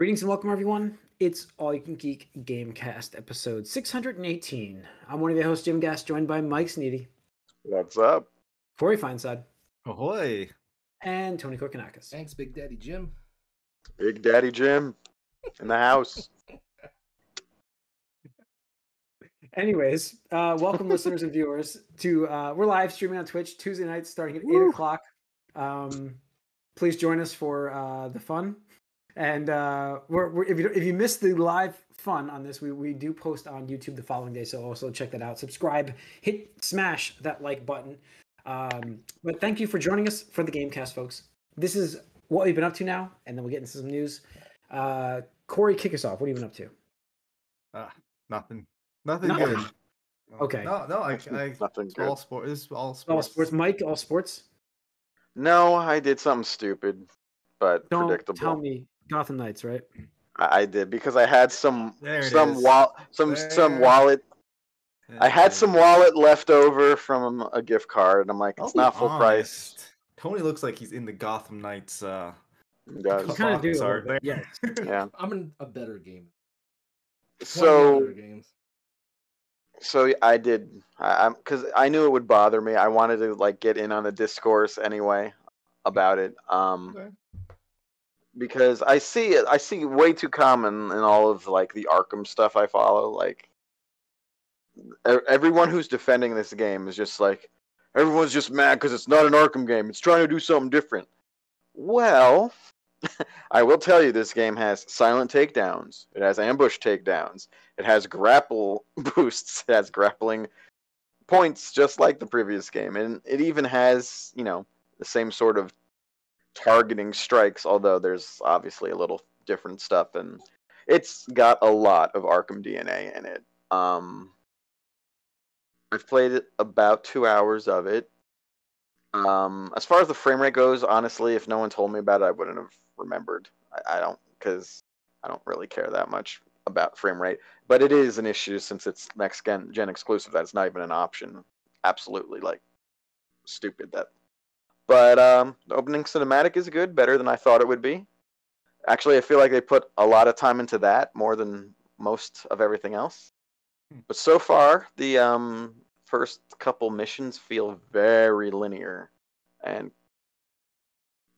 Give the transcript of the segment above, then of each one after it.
Greetings and welcome, everyone. It's All You Can Geek Gamecast, episode 618. I'm one of your hosts, Jim Gass, joined by Mike Sneedy. What's up? Corey Feinside. Ahoy. And Tony Korkanakis. Thanks, Big Daddy Jim. Big Daddy Jim in the house. Anyways, welcome listeners and viewers to we're live streaming on Twitch Tuesday nights starting at 8 o'clock. Please join us for the fun. And if you missed the live fun on this, we do post on YouTube the following day, so also check that out. Subscribe, smash that like button. But thank you for joining us for the Gamecast, folks. This is what we've been up to now, and then we'll get into some news. Corey, kick us off. What have you been up to? Nothing good. Okay. No, I Nothing it's good. all sport. It's all sports. All sports. Mike, all sports? No, I did something stupid, but Don't predictable. tell me Gotham Knights, right? I did because I had some There. wallet. I had some wallet left over from a gift card. I'm like, it's not full price. Tony looks like he's in the Gotham Knights. Guys. You kind of do. Box a art little bit, yes. Yeah. I'm in a better game. So Games. I did. Because I knew it would bother me. I wanted to like get in on the discourse anyway about it. Okay. Because I see way too common in all of like the Arkham stuff I follow. Like everyone who's defending this game is just like, everyone's just mad because it's not an Arkham game. It's trying to do something different. Well, I will tell you, this game has silent takedowns. It has ambush takedowns. It has grapple boosts. It has grappling points, just like the previous game, and it even has, the same sort of targeting strikes, although there's obviously a little different stuff, and it's got a lot of Arkham DNA in it. I've played it about 2 hours of it. As far as the frame rate goes, honestly, if no one told me about it, I wouldn't have remembered. Because I don't really care that much about frame rate, but it is an issue since it's next gen exclusive. That's not even an option. Absolutely, like, stupid that. But the opening cinematic is good, better than I thought it would be. Actually, I feel like they put a lot of time into that, more than most of everything else. But so far, the first couple missions feel very linear, and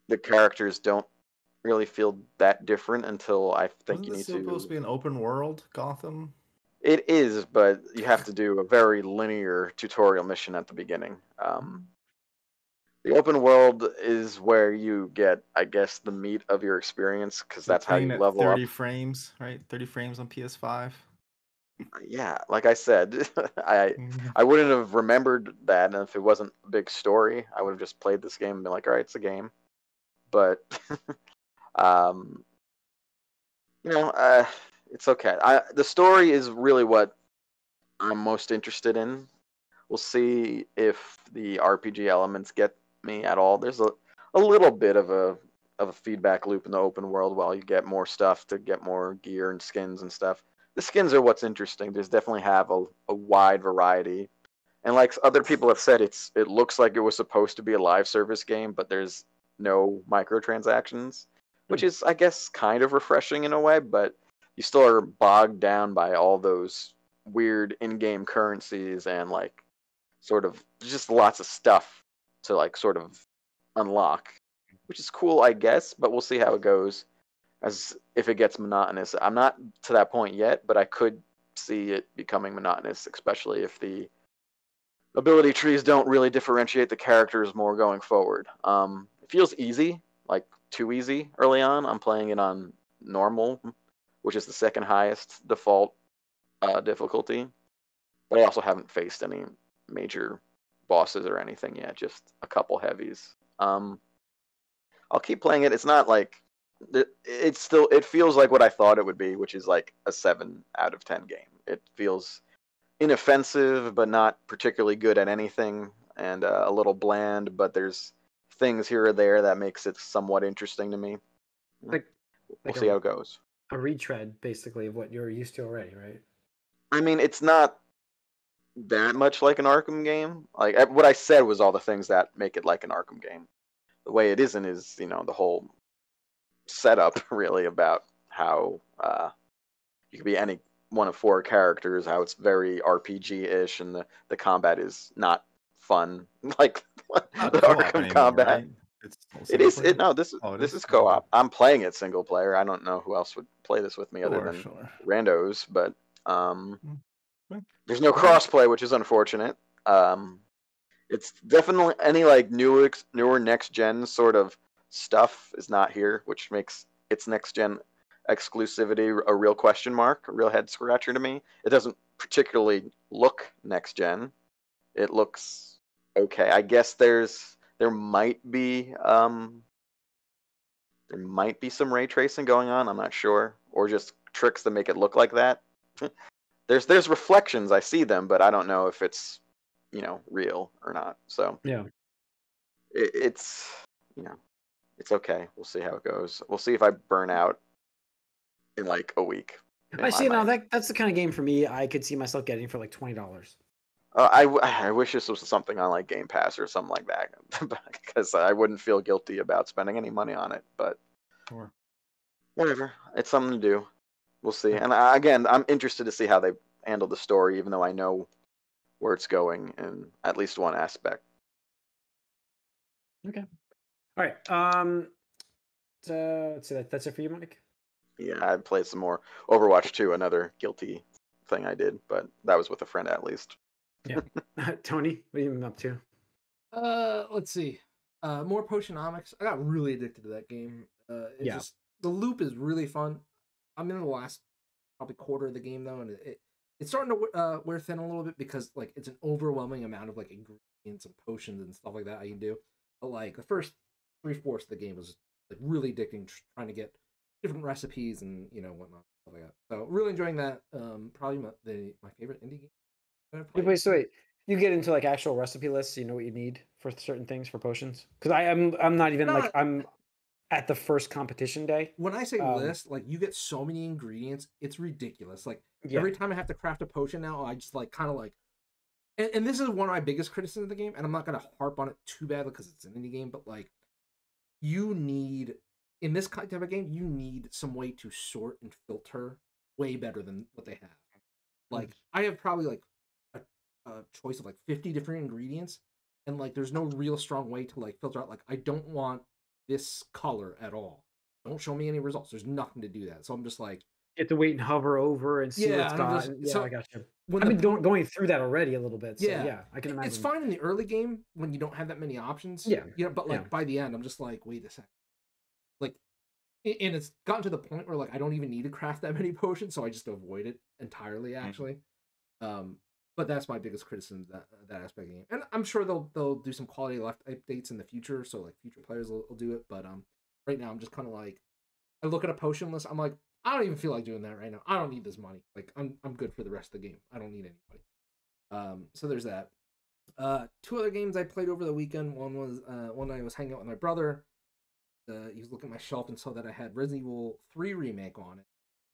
the characters don't really feel that different until I think Wasn't you need this to. supposed to be an open world Gotham? It is, but you have to do a very linear tutorial mission at the beginning. The open world is where you get, I guess, the meat of your experience, because that's how you Playing at level 30 up. frames, right? 30 frames on PS5. Yeah, like I said, I wouldn't have remembered that, and if it wasn't a big story, I would have just played this game and been like, all right, it's a game. But, it's okay. The story is really what I'm most interested in. We'll see if the RPG elements get me at all. There's a little bit of a feedback loop in the open world while you get more stuff to get more gear and skins and stuff. The skins are what's interesting. There's definitely have a wide variety. And like other people have said, it looks like it was supposed to be a live service game, but there's no microtransactions, which is, I guess, kind of refreshing in a way, but you still are bogged down by all those weird in-game currencies and like sort of just lots of stuff to like sort of unlock, which is cool, I guess, but we'll see how it goes. As if it gets monotonous. I'm not to that point yet, but I could see it becoming monotonous, especially if the ability trees don't really differentiate the characters more going forward. It feels easy, like too easy early on. I'm playing it on normal, which is the second highest default difficulty. But I also haven't faced any major bosses or anything yet, just a couple heavies. I'll keep playing it. It's not like it feels like what I thought it would be, which is like a 7 out of 10 game. It feels inoffensive, but not particularly good at anything, and a little bland, but there's things here or there that makes it somewhat interesting to me. We'll see how it goes. A retread, basically, of what you're used to already, right? I mean, it's not that much like an Arkham game. Like, what I said was all the things that make it like an Arkham game. The way it isn't is, the whole setup, really, about how you could be any one of 4 characters, how it's very RPG-ish, and the combat is not fun like Not the co-op Arkham anymore, combat. right? It's all It single is player? no, this Oh, it this is? is Okay. co-op. I'm playing it single player. I don't know who else would play this with me other Sure, than sure. randos, but Okay. there's no crossplay, which is unfortunate. It's definitely any like newer next gen sort of stuff is not here, which makes its next gen exclusivity a real question mark, a real head scratcher to me. It doesn't particularly look next gen. It looks okay. I guess there might be some ray tracing going on. I'm not sure, or just tricks that make it look like that. There's reflections. I see them, but I don't know if it's real or not. So Yeah. it's it's okay. We'll see how it goes. We'll see if I burn out in like a week. I see. Now that's the kind of game for me I could see myself getting for like $20. I wish this was something on like Game Pass or something like that, because I wouldn't feel guilty about spending any money on it. But Sure. whatever, it's something to do. We'll see. Yeah. And again, I'm interested to see how they handle the story, even though I know where it's going in at least one aspect. Okay. All right. So that's it for you, Mike. Yeah, I played some more Overwatch 2, another guilty thing I did, but that was with a friend at least. Yeah. Tony, what are you been up to? Let's see. More Potionomics. I got really addicted to that game. Just the loop is really fun. I'm in the last probably quarter of the game though, and it's starting to wear thin a little bit because like it's an overwhelming amount of like ingredients and potions and stuff like that I can do. But like the first 3/4 of the game was like really addicting, trying to get different recipes and whatnot, stuff like that. So really enjoying that. Probably my favorite indie game that I've played. So wait, you get into like actual recipe lists. You know what you need for certain things for potions. Because I'm not even like I'm at the first competition day. When I say list, like you get so many ingredients, it's ridiculous. Like Yeah. every time I have to craft a potion now, I just like kind of like, and this is one of my biggest criticisms of the game, and I'm not gonna harp on it too badly because it's an indie game, but like you need in this type of game, you need some way to sort and filter way better than what they have. Like I have probably like a choice of like 50 different ingredients, and like there's no real strong way to like filter out like I don't want this color at all. Don't show me any results. There's nothing to do that. So I'm just like, you have to wait and hover over and see what's got. I got you. I've been going through that already a little bit. So yeah, I can imagine. It's fine in the early game when you don't have that many options. Yeah. But like by the end, I'm just like, wait a second. Like, and it's gotten to the point where like I don't even need to craft that many potions, so I just avoid it entirely. Actually, but that's my biggest criticism of that aspect of the game. And I'm sure they'll do some quality life updates in the future, so like future players will do it. But right now I'm just kind of like, I look at a potion list, I'm like, I don't even feel like doing that right now. I don't need this money. Like I'm good for the rest of the game. I don't need anybody. So there's that. 2 other games I played over the weekend. One was one night I was hanging out with my brother. He was looking at my shelf and saw that I had Resident Evil 3 remake on it.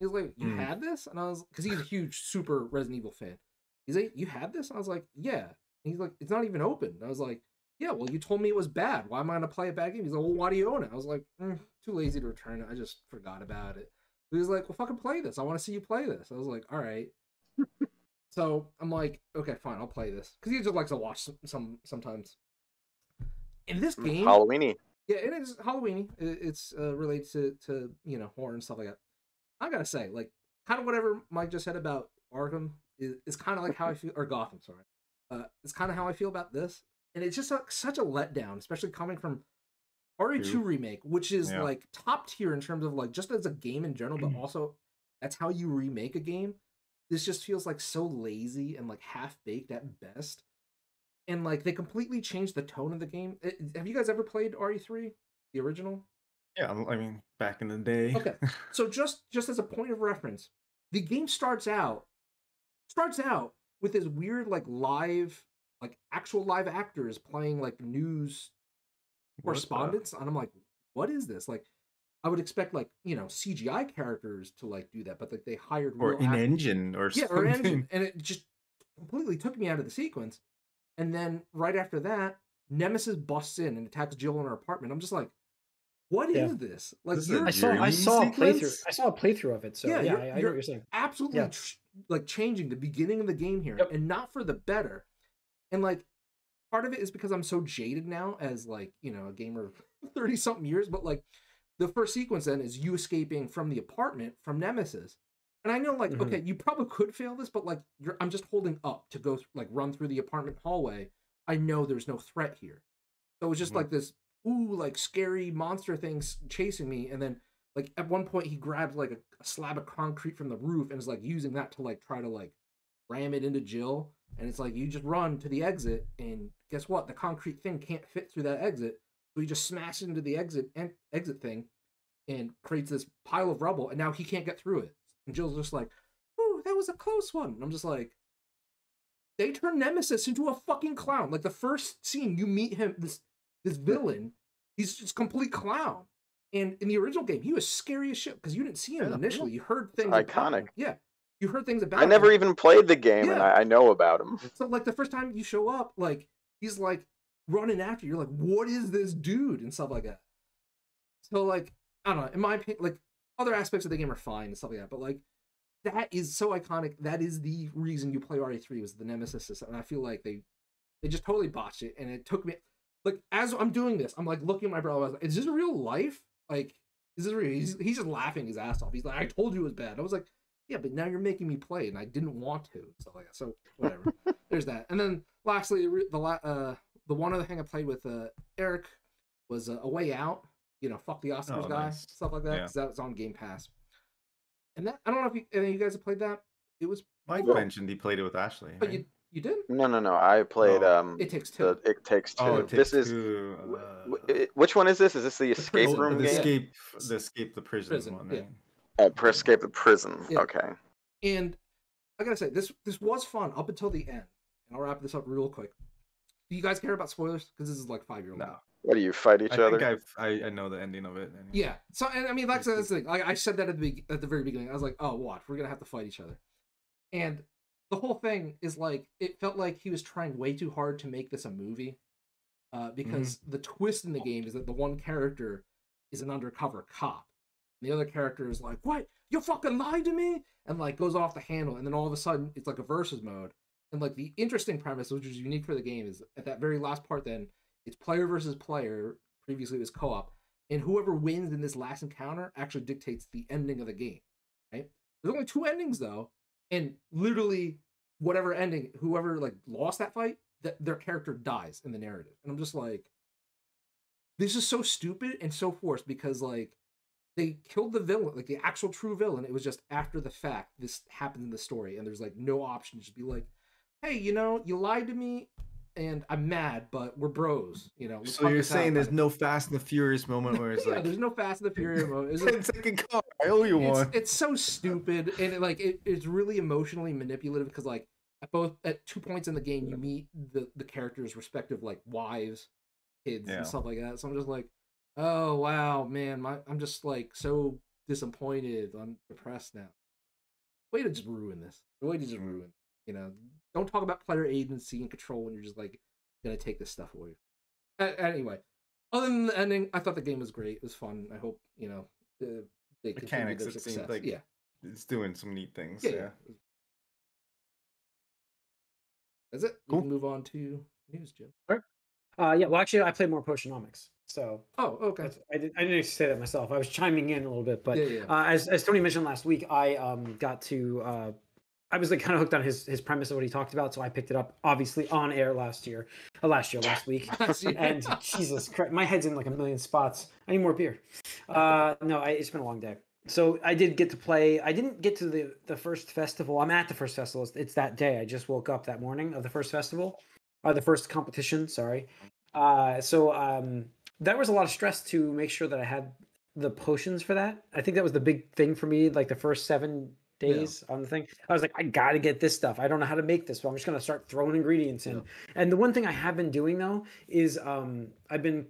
He was like, "You had this?" And I was, because he's a huge super Resident Evil fan. He's like, "You had this?" And I was like, "Yeah." And he's like, "It's not even open." And I was like, "Yeah, well, you told me it was bad. Why am I gonna play a bad game?" He's like, "Well, why do you own it?" I was like, "Too lazy to return it. I just forgot about it." He was like, "Well, fucking play this. I want to see you play this." I was like, "All right." So I'm like, "Okay, fine, I'll play this," because he just likes to watch sometimes. In this game, Halloweeny. Yeah, it is Halloweeny. It's related to horror and stuff like that. I gotta say, like, kind of whatever Mike just said about Arkham is kind of like how I feel, or Gotham, sorry. It's kind of how I feel about this, and it's just such a letdown, especially coming from RE2 remake, which is like top tier in terms of like just as a game in general, but also that's how you remake a game. This just feels like so lazy and like half baked at best. And like they completely changed the tone of the game. Have you guys ever played RE3, the original? Yeah, I mean back in the day. Okay, so just as a point of reference, the game starts out with this weird like actual live actors playing like news correspondents, and I'm like, what is this? Like, I would expect like CGI characters to like do that, but like they hired or real in engine or something. or engine, and it just completely took me out of the sequence. And then right after that, Nemesis busts in and attacks Jill in her apartment. I'm just like, what Yeah. is this? Like This is a I saw dream a playthrough. sequence? I saw a playthrough of it. So yeah, I know what you're saying. absolutely Yeah. like changing the beginning of the game here, Yep. and not for the better. And like part of it is because I'm so jaded now as like, you know, a gamer of 30 something years, but like the first sequence then is you escaping from the apartment from Nemesis. And I know like, Mhm. okay, you probably could fail this, but like I'm just holding up to go like run through the apartment hallway. I know there's no threat here. So it's just Mhm. like this like scary monster things chasing me, and then like at one point he grabs like a slab of concrete from the roof and is like using that to like try to like ram it into Jill, and it's like you just run to the exit, and guess what? The concrete thing can't fit through that exit, so he just smashes into the exit thing, and creates this pile of rubble, and now he can't get through it. And Jill's just like, "Ooh, that was a close one." And I'm just like, they turn Nemesis into a fucking clown. Like the first scene you meet him, this villain, he's just complete clown. And in the original game, he was scary as shit because you didn't see him Yeah. initially. You heard things It's about iconic. him. Yeah, you heard things about I him. never even played the game, and Yeah. I know about him. So like the first time you show up, like he's like running after you. You're like, what is this dude? And stuff like that. So like, I don't know. In my opinion, like other aspects of the game are fine and stuff like that, but like that is so iconic. That is the reason you play RE3 was the Nemesis system. And I feel like they just totally botched it. And it took me like as I'm doing this, I'm like looking at my brother. I was like, is this real life? Like, is this real? He's just laughing his ass off. He's like, I told you it was bad. I was like, yeah, but now you're making me play, and I didn't want to. Stuff like that. So whatever. There's that. And then lastly, the one other thing I played with Eric was A Way Out. You know, fuck the Oscars guy, nice. stuff like that, because that was on Game Pass. And that I don't know if any of you guys have played that. It was Mike cool. mentioned he played it with Ashley. But Right? you did? No. I played It Takes Two. It Takes Two. Oh, it This takes is two. which one is this? Is this the escape prison. room the game? escape the prison one. Right? Escape the prison. Yeah. Okay. And I gotta say, this was fun up until the end. And I'll wrap this up real quick. Do you guys care about spoilers? Because this is like 5-year-old. No. What do you fight each I other? think I know the ending of it. Anyway. Yeah. So, and I mean, like that's the thing. Like I said that at the very beginning. I was like, oh, watch, we're gonna have to fight each other. And the whole thing is like, it felt like he was trying way too hard to make this a movie. Because the twist in the game is that the one character is an undercover cop. And the other character is like, what? You fucking lied to me? And like goes off the handle. And then all of a sudden, it's like a versus mode. And like the interesting premise, which is unique for the game, is at that very last part then, it's player versus player. Previously it was co-op. And whoever wins in this last encounter actually dictates the ending of the game. Right? There's only 2 endings though. And literally whatever ending, whoever like lost that fight, their character dies in the narrative. And I'm just like, this is so stupid and so forced because like they killed the villain, like the actual true villain. It was just after the fact this happened in the story, and there's like no option to just be like, hey, you know, you lied to me and I'm mad, but we're bros, you know. So you're saying there's no Fast and the Furious moment where it's yeah, like, there's no Fast and the Furious moment. It's 10 second car, I owe you one. It's so stupid, and it's really emotionally manipulative because like at 2 points in the game you meet the characters' respective like wives, kids, and stuff like that. So I'm just like, oh wow, man, I'm just like so disappointed. I'm depressed now. Way to just ruin this. Way to just ruin. You know, don't talk about player agency and control when you're just like gonna take this stuff away. Anyway, other than the ending, I thought the game was great. It was fun. I hope they Mechanics, continue their it seems success. like it's doing some neat things. Yeah. That's it. Cool. We can move on to news, Jim. All right. Yeah. Well, actually, I played more Potionomics. So. Oh, okay. I didn't say that myself. I was chiming in a little bit, but Yeah. As Tony mentioned last week, I got to. I was like kind of hooked on his premise of what he talked about, so I picked it up obviously on air last week. And Jesus Christ, my head's in like a million spots. I need more beer. It's been a long day. So I did get to play. I didn't get to the first festival. I'm at the first festival. It's that day. I just woke up that morning of the first festival, the first competition. Sorry. That was a lot of stress to make sure that I had the potions for that. I think that was the big thing for me. Like the first 7 days on the thing, I was like, I got to get this stuff. I don't know how to make this, but I'm just going to start throwing ingredients in. And the one thing I have been doing though is I've been,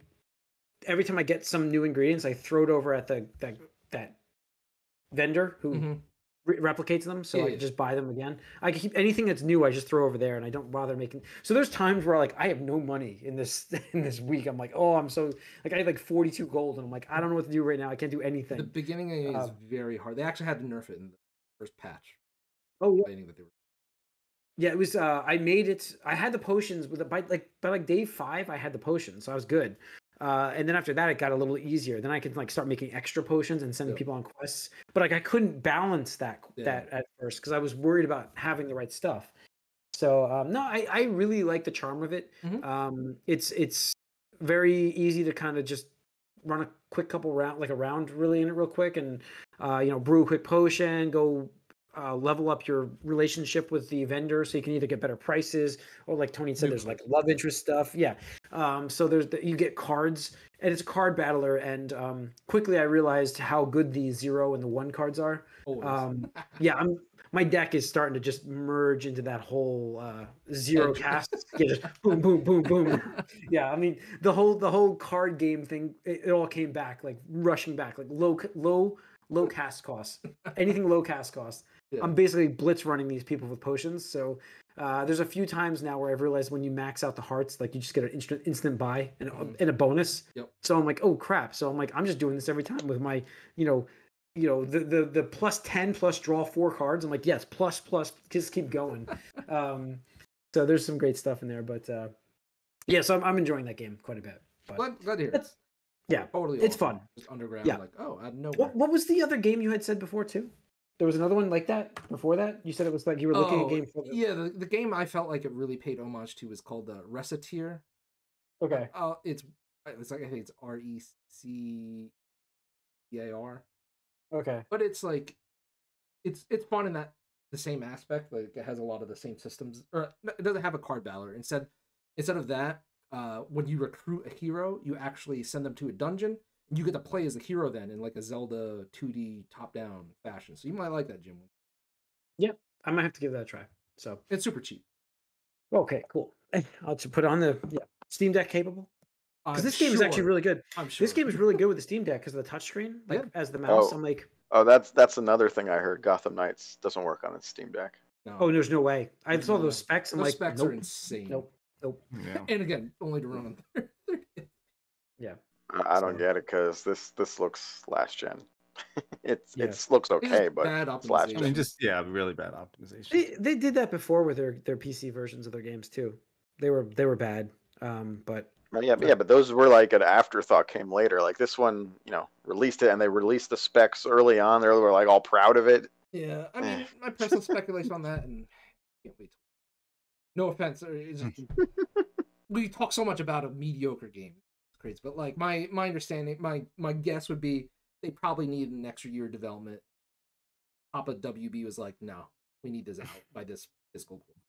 every time I get some new ingredients, I throw it over at that vendor who replicates them, so I Yeah. can just buy them again. I can keep anything that's new. I just throw over there, and I don't bother making. So there's times where like I have no money in this in this week. I'm like, oh, I'm so like I had like 42 gold, and I'm like, I don't know what to do right now. I can't do anything. The beginning is very hard. They actually had to nerf it in the first patch. Oh yeah. That they were... Yeah, it was. I made it. I had the potions with by like day 5. I had the potions, so I was good. And then after that, it got a little easier. Then I could like start making extra potions and sending people on quests. But like I couldn't balance that at first because I was worried about having the right stuff. So no, I really like the charm of it. Mm-hmm. It's very easy to kind of just run a quick couple round really in it real quick, and brew a quick potion, go level up your relationship with the vendor so you can either get better prices or like Tony said, there's like love interest stuff. Yeah. So you get cards, and it's a card battler, and quickly I realized how good the 0 and the 1 cards are. Yeah, my deck is starting to just merge into that whole 0 cast. Just boom, boom, boom, boom. Yeah, I mean the whole card game thing, it all came back, like rushing back, like low cast costs. Anything low cast costs. Yeah. I'm basically blitz running these people with potions. So there's a few times now where I've realized when you max out the hearts, like you just get an instant buy and a bonus. Yep. So I'm like, oh crap. So I'm like, I'm just doing this every time with my, the plus 10 plus draw 4 cards. I'm like, yes, plus, just keep going. So there's some great stuff in there, but yeah, so I'm enjoying that game quite a bit. But glad to hear it. Yeah, totally. It's fun. Just underground, like, oh, I don't know. What was the other game you had said before too? There was another one like that before that? You said it was like you were looking at game for Yeah, the game I felt like it really paid homage to is called Reciteer. Okay. It's like, I think it's RECEAR. Okay. But it's like it's fun in that the same aspect. Like it has a lot of the same systems. Or it doesn't have a card battler. Instead of that, when you recruit a hero, you actually send them to a dungeon. You get to play as a hero then in like a Zelda 2D top-down fashion. So you might like that, Jim. Yeah, I might have to give that a try. So it's super cheap. Okay, cool. I'll just put it on the Steam Deck capable. Because this game is actually really good. I'm sure. This game is really good with the Steam Deck because of the touchscreen, like as the mouse. I'm like, that's another thing I heard. Gotham Knights doesn't work on its Steam Deck. No. Oh, there's no way. I saw those specs. I'm those like, specs are insane. Nope. Yeah. And again, only to run on 30. Yeah. I don't get it because this looks last gen. It looks okay, but it's last gen. I mean, really bad optimization. They did that before with their PC versions of their games too. They were bad, but but those were like an afterthought, came later. Like this one, released it, and they released the specs early on. They were like all proud of it. Yeah, I mean, my personal speculation on that, and can't wait. No offense, we talk so much about a mediocre game. Crazy, but like my understanding, my guess would be they probably need an extra year of development. Papa WB was like, no, we need this out by this fiscal quarter.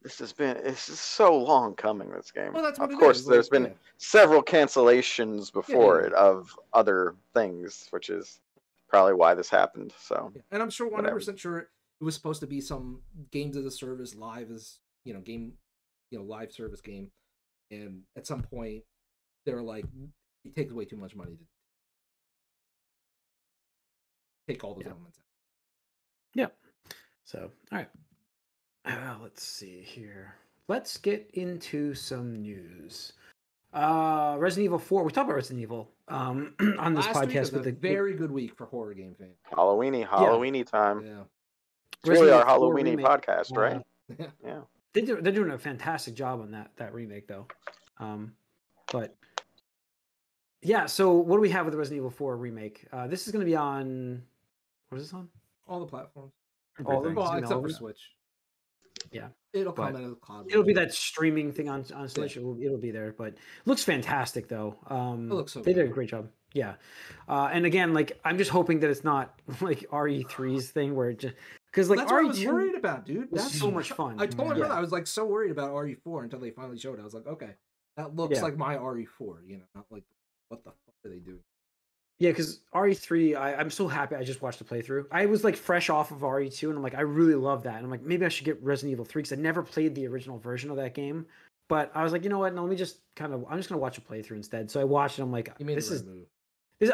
It's just so long coming, this game. Well, that's what of course, there's been several cancellations before it of other things, which is probably why this happened. So, and I'm sure 100% sure it was supposed to be some games as a service, live as game, live service game, and at some point they're like, it takes way too much money to take all those elements out. Yeah. So, all right. Let's see here. Let's get into some news. Resident Evil 4. We talked about Resident Evil on this podcast with a very good week for horror game fans. Halloweeny time. Yeah. It's really our Halloweeny podcast, right? Yeah. They're doing a fantastic job on that remake though. But yeah, so what do we have with the Resident Evil 4 remake? This is going to be on. What is this on? All the platforms. Except for Switch. Yeah, it'll come out of the cloud. It'll be that streaming thing on Switch. Yeah. It'll be there, but looks fantastic though. It looks so they good. did a great job. Yeah, and again, like I'm just hoping that it's not like RE3's thing where it just because like that's what I was worried about, dude. That's so much fun. I told my brother I was like so worried about RE4 until they finally showed it. I was like, okay, that looks like my RE4. Not like what the fuck are they doing? Yeah, because RE3, I'm so happy I just watched the playthrough. I was like fresh off of RE2, and I'm like, I really love that. And I'm like, maybe I should get Resident Evil 3 because I never played the original version of that game. But I was like, you know what? No, let me just I'm just gonna watch a playthrough instead. So I watched it. I'm like, this is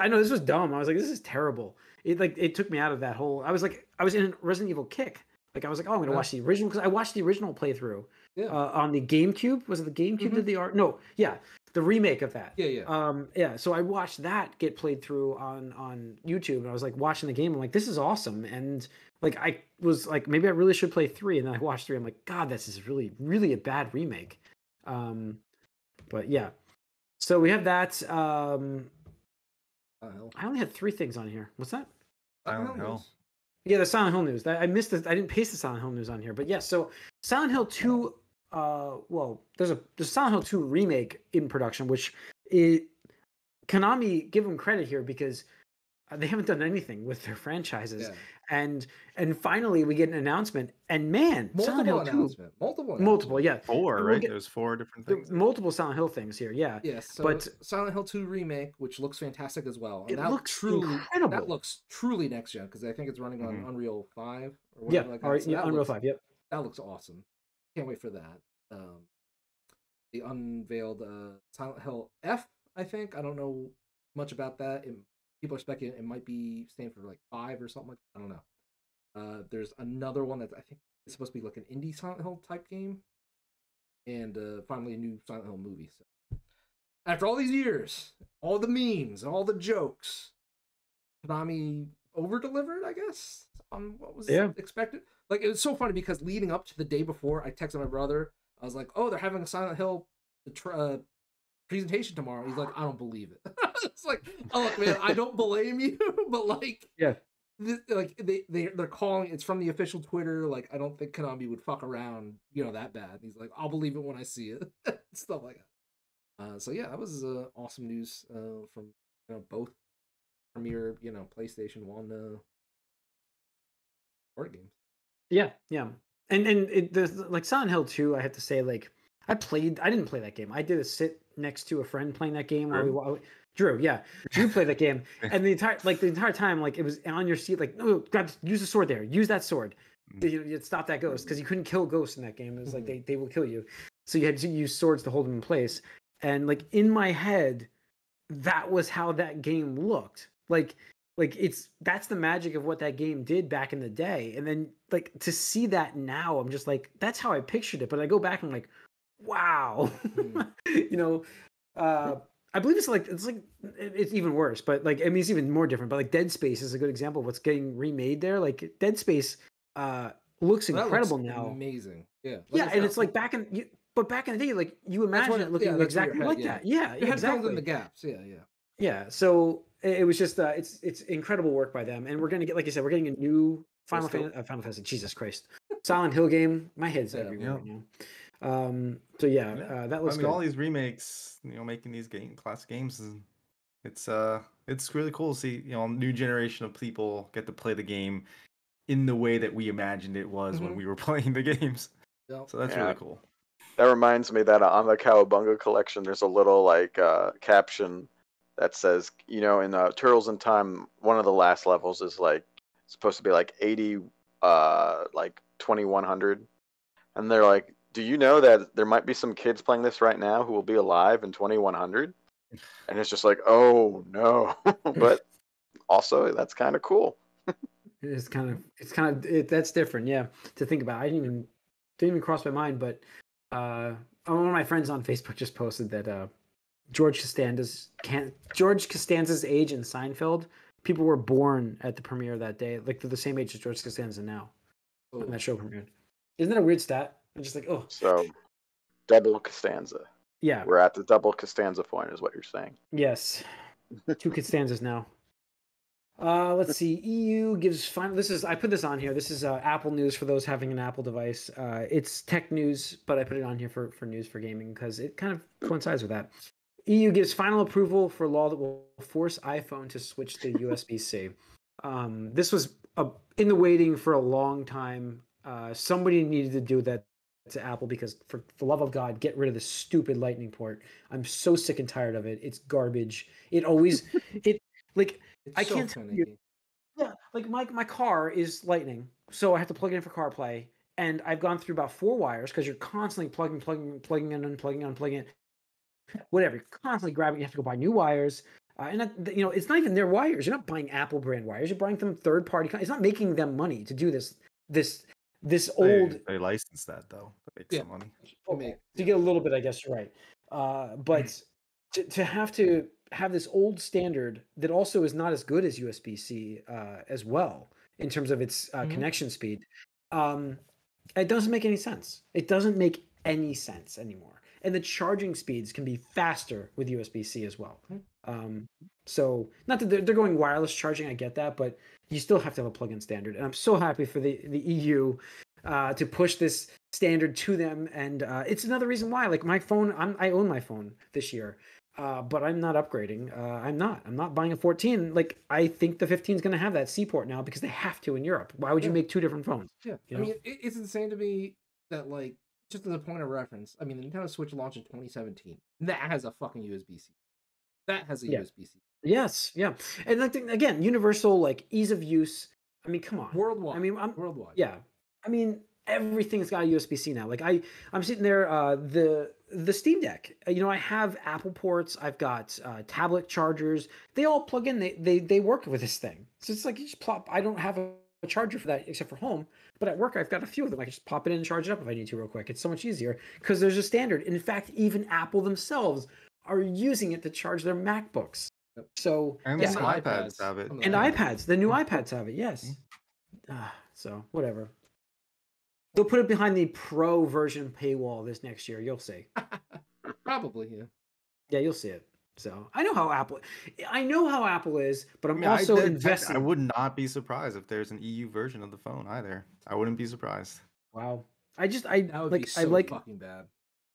I know this was dumb. I was like, this is terrible. It took me out of that whole. I was in a Resident Evil kick. Like I was like, oh, I'm gonna watch the original because I watched the original playthrough. Yeah. On the GameCube. Was it the GameCube did the art? No, yeah, the remake of that. Yeah. So I watched that get played through on YouTube, and I was like watching the game. I'm like, this is awesome, and like I was like, maybe I really should play 3, and then I watched 3. I'm like, God, this is really, really a bad remake. But yeah, so we have that. I only had 3 things on here. What's that? Silent Hill. Yeah, the Silent Hill news. I missed it. I didn't paste the Silent Hill news on here, but yes. So Silent Hill 2. There's Silent Hill 2 remake in production, which Konami, give them credit here because they haven't done anything with their franchises, and finally we get an announcement. And man, Silent Hill 2, multiple, yeah, 4, right? There's 4 different things. Multiple Silent Hill things here, yeah. Yes, so but Silent Hill 2 remake, which looks fantastic as well. And it looks incredible. That looks truly next gen because I think it's running on Unreal 5 or whatever like that. So Unreal 5. Yep, that looks awesome. Can't wait for that. They unveiled Silent Hill F. I think I don't know much about that. People are speculating it might be stand for like 5 or something like that. I don't know. There's another one that I think is supposed to be like an indie Silent Hill type game, and finally a new Silent Hill movie. So after all these years, all the memes, all the jokes, Konami over-delivered, I guess, on what was expected. Like, it was so funny because leading up to the day before, I texted my brother. I was like, oh, they're having a Silent Hill presentation tomorrow. He's like, I don't believe it. It's like, oh, look, man, I don't blame you, but like, they're calling. It's from the official Twitter. Like, I don't think Konami would fuck around, that bad. He's like, I'll believe it when I see it. Stuff like that. So yeah, that was awesome news from both premier PlayStation 1 board games. Yeah. And there's like Silent Hill 2, I have to say, like I didn't play that game. I did a sit next to a friend playing that game while Drew played that game. And the entire time, like, it was on your seat, like, no, use the sword there, use that sword. You'd stop that ghost, because you couldn't kill ghosts in that game. It was like they will kill you. So you had to use swords to hold them in place. And like in my head, that was how that game looked. Like that's the magic of what that game did back in the day. And then like to see that now, I'm just like, that's how I pictured it. But I go back and I'm like, wow. I believe it's even worse, but like, I mean, it's even more different, but like Dead Space is a good example of what's getting remade there. Like Dead Space looks incredible now. Amazing. Yeah. And it's like back in the day, like you imagine it looking exactly like that. Yeah, exactly. In the gaps. Yeah. So it was just it's incredible work by them, and we're gonna get, like you said, we're getting a new Final Fantasy. Jesus Christ, Silent Hill game. My head's everywhere right now. So that looks good. All these remakes, making these classic games, it's really cool to see, a new generation of people get to play the game in the way that we imagined it was when we were playing the games. Yep. So that's really cool. That reminds me that on the Cowabunga collection, there's a little caption that says, in Turtles in Time, one of the last levels is like supposed to be like 80, like 2100, and they're like, do you know that there might be some kids playing this right now who will be alive in 2100? And it's just like, oh no. But also that's kind of cool. It's kind of that's different, to think about. I didn't even cross my mind, but one of my friends on Facebook just posted that George Costanza's age in Seinfeld, people were born at the premiere that day, like they're the same age as George Costanza now when that show premiered. Isn't that a weird stat? I'm just like, oh. So, double Costanza. Yeah. We're at the double Costanza point, is what you're saying. Yes. 2 Costanzas now. Let's see. EU gives final. I put this on here. This is Apple news for those having an Apple device. It's tech news, but I put it on here for news for gaming because it kind of coincides with that. EU gives final approval for law that will force iPhone to switch to USB-C. This was in the waiting for a long time. Somebody needed to do that to Apple because, for the love of God, get rid of this stupid Lightning port. I'm so sick and tired of it. It's garbage. It always I can't tell you. Yeah, like my car is Lightning, so I have to plug it in for CarPlay, and I've gone through about 4 wires because you're constantly plugging in, unplugging in. Whatever, you're constantly grabbing. You have to go buy new wires. And that, you know, it's not even their wires. You're not buying Apple brand wires. You're buying them third party. It's not making them money to do this old. They license that though to make some money. To get a little bit, I guess you're right. But to have this old standard that also is not as good as USB-C as well in terms of its connection speed, it doesn't make any sense. It doesn't make any sense anymore. And the charging speeds can be faster with USB-C as well. So not that they're going wireless charging, I get that, but you still have to have a plug-in standard. And I'm so happy for the EU to push this standard to them. And it's another reason why, like my phone, I own my phone this year, but I'm not upgrading. I'm not buying a 14. Like I think the 15 is going to have that C port now because they have to in Europe. Why would you make two different phones? Yeah, you know? I mean, it's insane to me that like just as a point of reference, I mean, the Nintendo Switch launched in 2017. That has a fucking USB-C. That has a USB-C. Yes, yeah, and I think again, universal like ease of use. I mean, come on, worldwide. I mean, worldwide. Yeah, I mean, everything's got a USB-C now. Like I'm sitting there, the Steam Deck. You know, I have Apple ports. I've got tablet chargers. They all plug in. They work with this thing. So it's like you just plop. I don't have a charger for that except for home, but at work I've got a few of them. I can just pop it in and charge it up if I need to real quick. It's so much easier because there's a standard. In fact, even Apple themselves are using it to charge their MacBooks. So and the iPads have it, and iPads. The new iPads have it. Yes. So whatever. They'll put it behind the Pro version paywall this next year. You'll see. Probably, yeah. Yeah, you'll see it. So I know how Apple is, but I'm also investing. I would not be surprised if there's an EU version of the phone either. I wouldn't be surprised. Wow. That would be so fucking bad.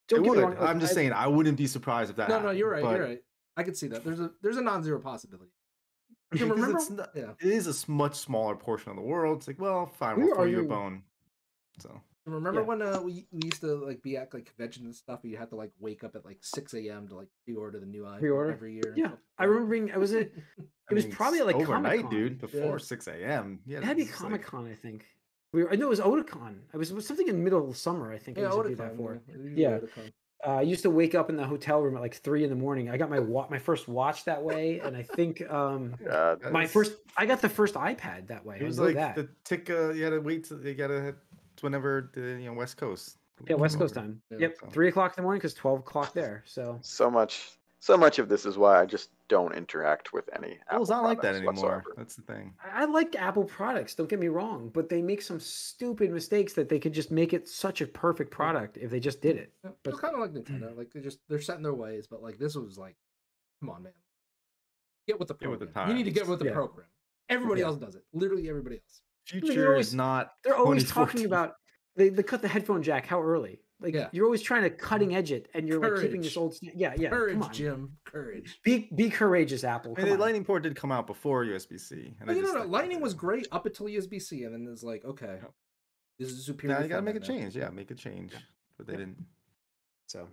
Don't get me wrong. I'm just saying I wouldn't be surprised if that happened. No, you're right. You're right. I could see that. There's a non-zero possibility. Remember, it is a much smaller portion of the world. It's like, well, fine, we'll throw you a bone. So remember when we used to like be at like conventions and stuff, and you had to like wake up at like 6 a.m. to like pre-order the new iPhone every year. Yeah, I remember being. It was probably like overnight, Comic-Con. Dude. Before 6 a.m. Yeah, it had to be Comic-Con, I think. I know it was Otakon. It was something in the middle of summer, I think. Yeah, Otakon. Yeah. I used to wake up in the hotel room at like 3 a.m. I got my first watch that way, and I think I got the first iPad that way. It was like the tick. You had to wait. You gotta whenever the West Coast. Yeah, West Coast time. Yep, so. 3 o'clock in the morning because 12 o'clock there. So much of this is why I just don't interact with any. Apple's not like that anymore. Whatsoever. That's the thing. I like Apple products. Don't get me wrong, but they make some stupid mistakes that they could just make it such a perfect product if they just did it. Yeah, but it's kind of like Nintendo. Like they're set in their ways, but like this was like, come on, man, get with the program. With the you need to get with the program. Everybody else does it. Literally everybody else. Future is not. They're always talking about they cut the headphone jack. How early? Like you're always trying to cutting edge it, and you're like keeping this old. Yeah. Courage, come on. Jim. Courage. Be courageous, Apple. The Lightning port did come out before USB-C. No. Lightning was great up until USB-C, and then it's like, okay, this is superior. Now you gotta make a change. Yeah, make a change, but they didn't. So,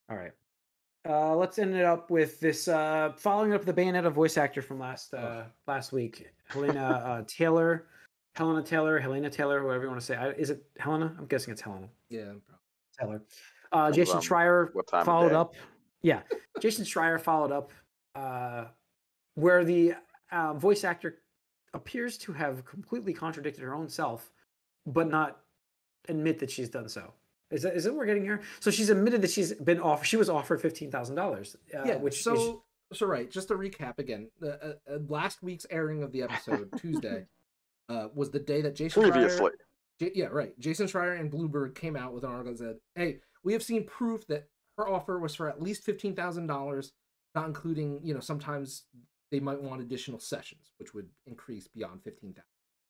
all right. Let's end it up with this. Following up the Bayonetta voice actor from last week, Hellena Taylor, whoever you want to say. Is it Hellena? I'm guessing it's Hellena. Yeah. Taylor. Jason Schreier followed up. Yeah, Jason Schreier followed up where the voice actor appears to have completely contradicted her own self, but not admit that she's done so. Is that what we're getting here? So she's admitted that she was offered $15,000. So right. Just to recap again, last week's airing of the episode, Tuesday, was the day that Jason Schreier. Jason Schreier and Bloomberg came out with an article that said, "Hey, we have seen proof that her offer was for at least $15,000, not including, sometimes they might want additional sessions, which would increase beyond $15,000.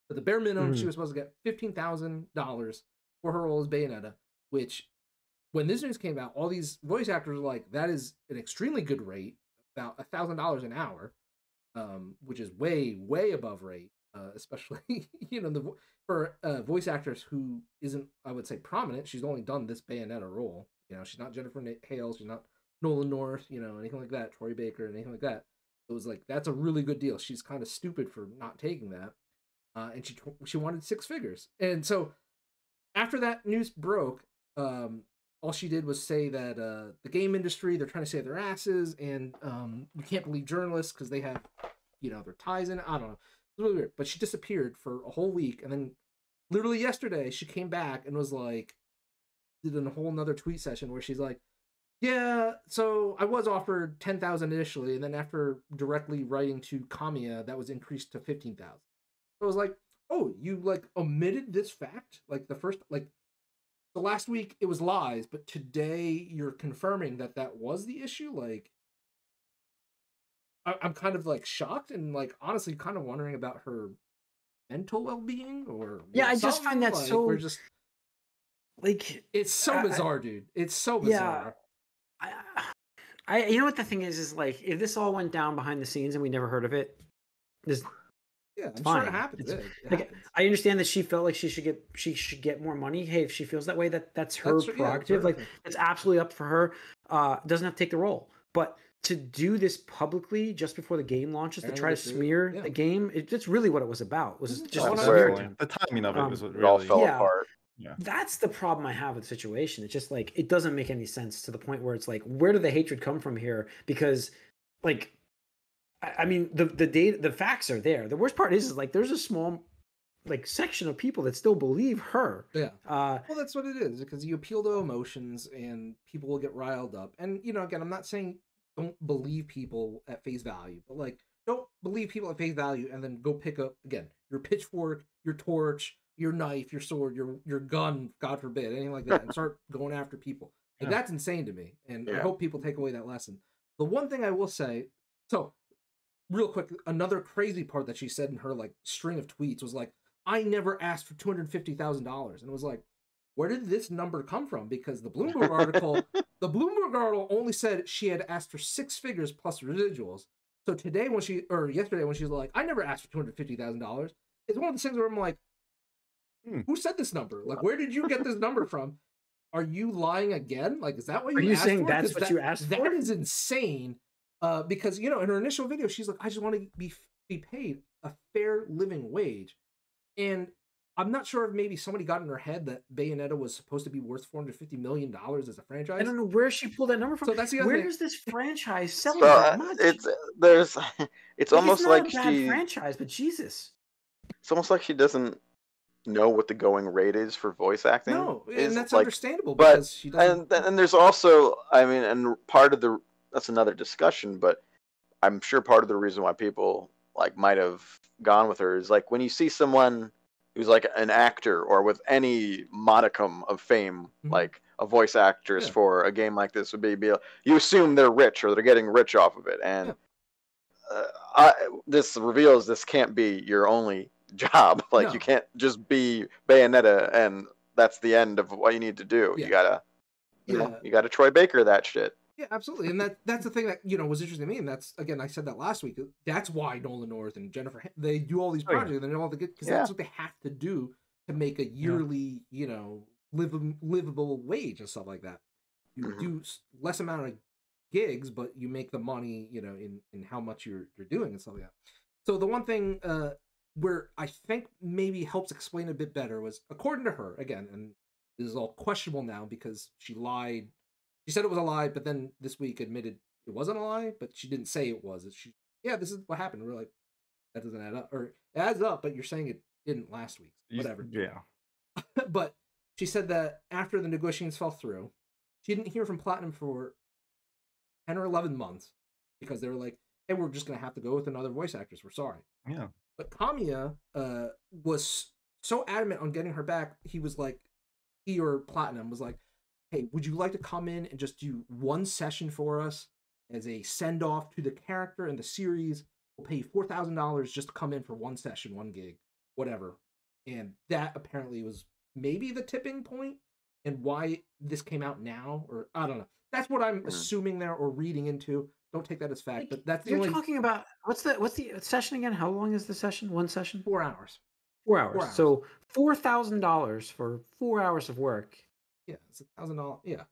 But the bare minimum, she was supposed to get $15,000 for her role as Bayonetta, which, when this news came out, all these voice actors were like, that is an extremely good rate, about $1,000 an hour, which is way, way above rate, especially, for a voice actress who isn't, I would say, prominent. She's only done this Bayonetta role. She's not Jennifer Hale. She's not Nolan North, anything like that. Troy Baker, anything like that. So it was like, that's a really good deal. She's kind of stupid for not taking that. And she wanted 6 figures. And so after that news broke, all she did was say that the game industry, they're trying to save their asses, and you can't believe journalists because they have, their ties in it. I don't know. It's really weird. But she disappeared for a whole week, and then literally yesterday she came back and was like, did a whole nother tweet session where she's like, yeah, so I was offered 10,000 initially, and then after directly writing to Kamiya, that was increased to 15,000. So I was like, oh, you like omitted this fact? Like the last week it was lies, but today you're confirming that was the issue? Like, I'm kind of like shocked and like honestly kind of wondering about her mental well-being or I just find that like, so we're just like it's so bizarre, dude. It's so bizarre. I you know what the thing is like if this all went down behind the scenes and we never heard of it, this I'm fine. sure it happens. Like, happens. I understand that she felt like she should get more money. Hey, if she feels that way, that's her prerogative. Like it's absolutely up for her. Doesn't have to take the role, but to do this publicly just before the game launches to try to smear the game, that's really what it was about. Was just the timing of it was what really all fell apart. Yeah. That's the problem I have with the situation. It's just like it doesn't make any sense to the point where it's like, where did the hatred come from here? Because, like, I mean, the facts are there. The worst part is like there's a small like section of people that still believe her. Yeah. Well, that's what it is because you appeal to emotions and people will get riled up. And again, I'm not saying don't believe people at face value, but like don't believe people at face value and then go pick up again your pitchfork, your torch, your knife, your sword, your gun, God forbid, anything like that, and start going after people. Like that's insane to me. And I hope people take away that lesson. The one thing I will say, so real quick, another crazy part that she said in her like string of tweets was like, I never asked for $250,000. And it was like, where did this number come from? Because the Bloomberg article only said she had asked for 6 figures plus residuals. So yesterday when she was like, I never asked for $250,000, it's one of the things where I'm like, who said this number? Like, where did you get this number from? Are you lying again? Like, is that what you asked for? Are you saying that's what you asked for? That is insane. Because, in her initial video, she's like, I just want to be paid a fair living wage. And I'm not sure if maybe somebody got in her head that Bayonetta was supposed to be worth $450 million as a franchise. I don't know where she pulled that number from. So that's the other where thing. is this franchise selling that much? It's almost not like a bad franchise, but Jesus. It's almost like she doesn't know what the going rate is for voice acting. No, and that's like, understandable because she doesn't. And there's also, I mean, and part of that's another discussion, but I'm sure part of the reason why people like might have gone with her is like when you see someone who's like an actor or with any modicum of fame, like a voice actress for a game like this would be you assume they're rich or they're getting rich off of it, and this reveals this can't be your only job. Like you can't just be Bayonetta and that's the end of what you need to do. You gotta you gotta Troy Baker that shit. Yeah, absolutely. And that's the thing that was interesting to me, and that's, again, I said that last week, that's why Nolan North and Jennifer, they do all these projects and all the good, because that's what they have to do to make a yearly livable wage and stuff like that. You do less amount of gigs, but you make the money in how much you're doing and stuff like that. So the one thing where I think maybe helps explain a bit better was, according to her, again, and this is all questionable now because she lied. She said it was a lie, but then this week admitted it wasn't a lie, but she didn't say it was. This is what happened. We're like, that doesn't add up. Or it adds up, but you're saying it didn't last week. Whatever. Yeah. But she said that after the negotiations fell through, she didn't hear from Platinum for 10 or 11 months because they were like, hey, we're just going to have to go with another voice actress. We're sorry. Yeah. But Kamiya was so adamant on getting her back. He was like, he or Platinum was like, hey, would you like to come in and just do one session for us as a send-off to the character and the series? We'll pay you $4,000 just to come in for one session, one gig, whatever. And that apparently was maybe the tipping point and why this came out now, or I don't know. That's what I'm assuming there or reading into. Don't take that as fact, but that's the You're talking about what's the session again? How long is the session? One session? 4 hours. 4 hours. So $4,000 for 4 hours of work. Yeah, it's $1,000. Yeah.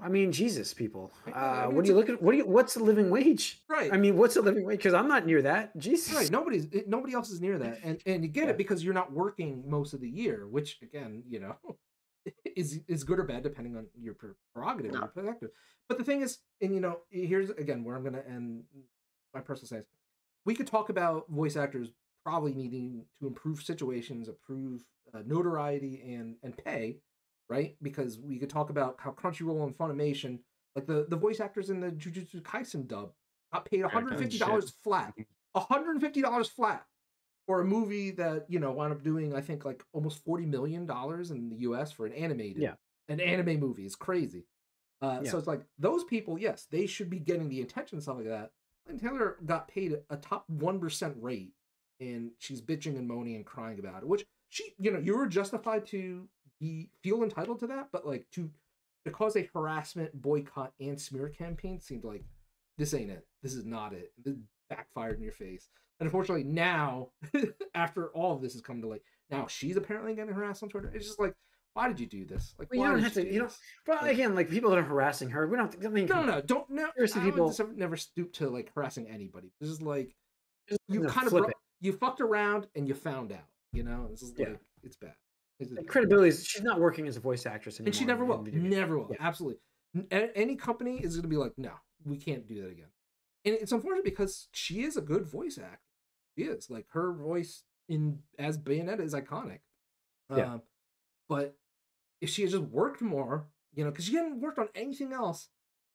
I mean, Jesus, people. What do you look at? What's the living wage? Right. I mean, what's the living wage? Because I'm not near that. Jesus. Right. Nobody else is near that, and you get it because you're not working most of the year, which again, is good or bad depending on your prerogative and your perspective. But the thing is, and here's again where I'm going to end my personal stance. We could talk about voice actors probably needing to improve situations, improve notoriety and pay, right? Because we could talk about how Crunchyroll and Funimation, like the voice actors in the Jujutsu Kaisen dub, got paid $150 flat. $150 flat for a movie that wound up doing, I think, like almost $40 million in the US for an anime movie. Is crazy. So it's like those people, yes, they should be getting the attention and stuff like that. And Taylor got paid a top 1% rate, and she's bitching and moaning and crying about it, which she, you were justified to feel entitled to that, but like to cause a harassment, boycott, and smear campaign seemed like this ain't it. This is not it. This backfired in your face. And unfortunately now, after all of this has come to light, now she's apparently getting harassed on Twitter. It's just like, why did you do this? Like, well, you don't have to, but again, like people that are harassing her, we don't have to, I mean, no. People never stoop to like harassing anybody. This is like, you kind of, you fucked around and you found out, this is like, it's bad. Credibility is, she's not working as a voice actress anymore. And she never will. Absolutely. Any company is going to be like, no, we can't do that again. And it's unfortunate because she is a good voice actor. She is. Like, her voice as Bayonetta is iconic. But if she had just worked more, because she hadn't worked on anything else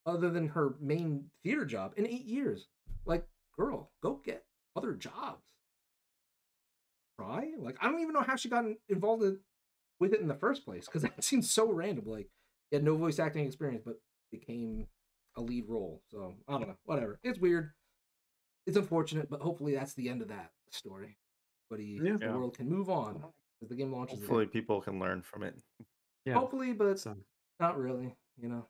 other than her main theater job in 8 years. Like, girl, go get other jobs. Try? Like, I don't even know how she got involved with it in the first place, because that seems so random. Like, you had no voice acting experience, but became a lead role. So, I don't know. Whatever. It's weird. It's unfortunate, but hopefully that's the end of that story. But the world can move on as the game launches. Hopefully people can learn from it. Yeah. Hopefully, but not really, Yeah.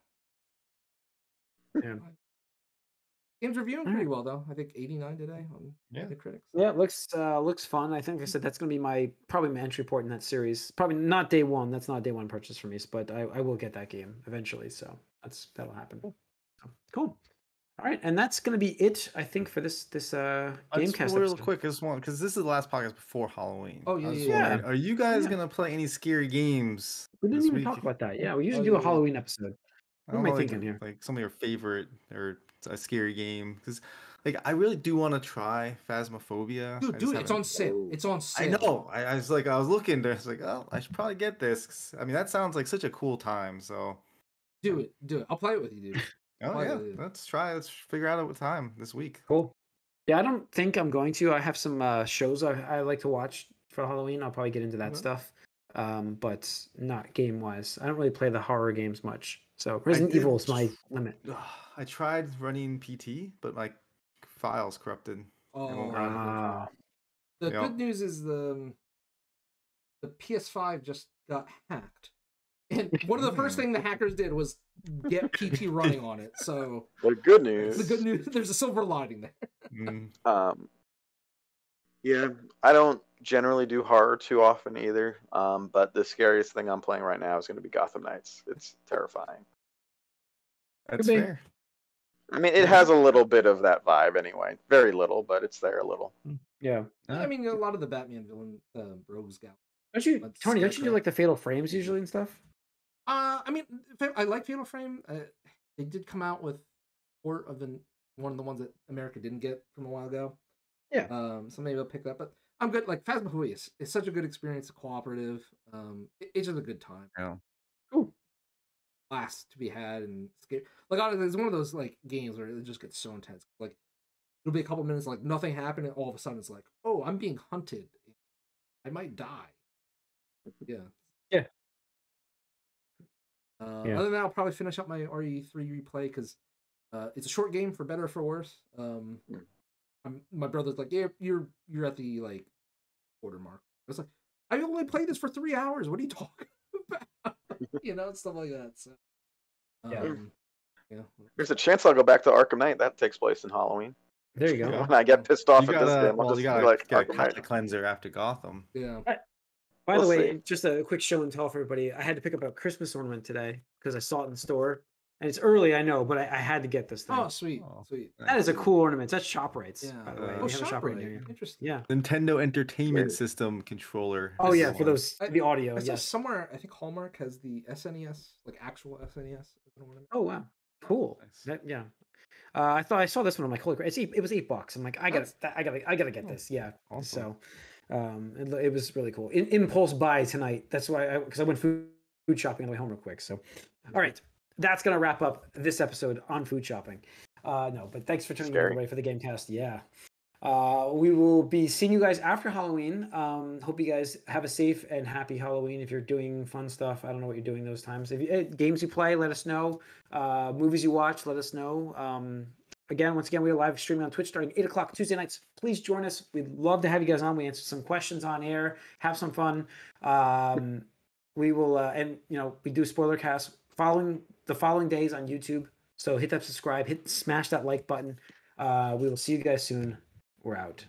Game's reviewing pretty well though. I think 89 today on the critics. Yeah, it looks fun. I think I said that's going to be probably my entry port in that series. Probably not day one. That's not a day one purchase for me, but I will get that game eventually. So that'll happen. Cool. All right, and that's going to be it, I think, for this Gamecast real quick, this one, because this is the last podcast before Halloween. Oh yeah. Are you guys gonna play any scary games? We didn't even talk about that. Yeah, we usually do a Halloween episode. What am I thinking here? Like some of your favorite or a scary game, because like I really do want to try Phasmophobia. Dude, it's on sale. It's on sale. I know. I was looking there. I was like, oh, I should probably get this. I mean, that sounds like such a cool time. So do it. I'll play it with you, dude. Oh yeah, let's try. Let's figure out a time this week. Cool. Yeah, I don't think I'm going to. I have some shows I like to watch for Halloween. I'll probably get into that stuff, but not game wise. I don't really play the horror games much. So Resident Evil is my limit. I tried running PT, but my file's corrupted. The good news is the PS5 just got hacked. And one of the first things the hackers did was get PT running on it. So the good news. There's a silver lining there. Yeah, I don't generally do horror too often either. But the scariest thing I'm playing right now is going to be Gotham Knights. It's terrifying. That's fair. I mean, it has a little bit of that vibe anyway. Very little, but it's there a little. Yeah. I mean, a lot of the Batman villain rogues got. Tony, don't you do like the Fatal Frames usually and stuff? I mean, I like Fatal Frame. They did come out with port of one of the ones that America didn't get from a while ago. Yeah. So maybe I'll pick that. But I'm good. Like Phasmophobia is such a good experience, cooperative. It's just a good time. Yeah. Cool. Blast to be had and scary. Like honestly, it's one of those like games where it just gets so intense. Like it'll be a couple minutes, like nothing happened, and all of a sudden it's like, oh, I'm being hunted. I might die. Yeah. Yeah. Other than that, I'll probably finish up my RE3 replay because it's a short game for better or for worse. My brother's like, yeah, you're at the like quarter mark. I was like, I only played this for 3 hours. What are you talking about? Stuff like that. So, There's a chance I'll go back to Arkham Knight. That takes place in Halloween. There you go. When I get pissed off at this game, I'll just get a palate cleanser after Gotham. Yeah. By the way, just a quick show and tell for everybody. I had to pick up a Christmas ornament today because I saw it in the store. And it's early, I know, but I had to get this thing. Oh, sweet, sweet. That is a cool ornament. That's ShopRite's, Yeah. by the way. Oh, We have a ShopRite. near you. Interesting. Yeah. Nintendo Entertainment Good. System controller. Oh is yeah, the for one. those the audio. I saw Yes. somewhere. I think Hallmark has the SNES, like actual SNES. Oh wow, cool. Nice. Yeah. I thought I saw this one. I'm like, holy crap! It was $8. I'm like, I gotta get this. Yeah. Awesome. So, it was really cool. Impulse buy tonight. That's why because I went food shopping on the way home real quick. So, all right, that's gonna wrap up this episode on food shopping. No, but thanks for tuning in everybody for the Gamecast. Yeah. We will be seeing you guys after Halloween. Hope you guys have a safe and happy Halloween. If you're doing fun stuff, I don't know what you're doing those times. If you, games you play, let us know. Movies you watch, let us know. Once again, we are live streaming on Twitch starting 8 o'clock Tuesday nights. Please join us. We'd love to have you guys on. We answer some questions on air, have some fun. We will, and we do spoiler casts following days on YouTube. So hit that subscribe, smash that like button. We will see you guys soon. We're out.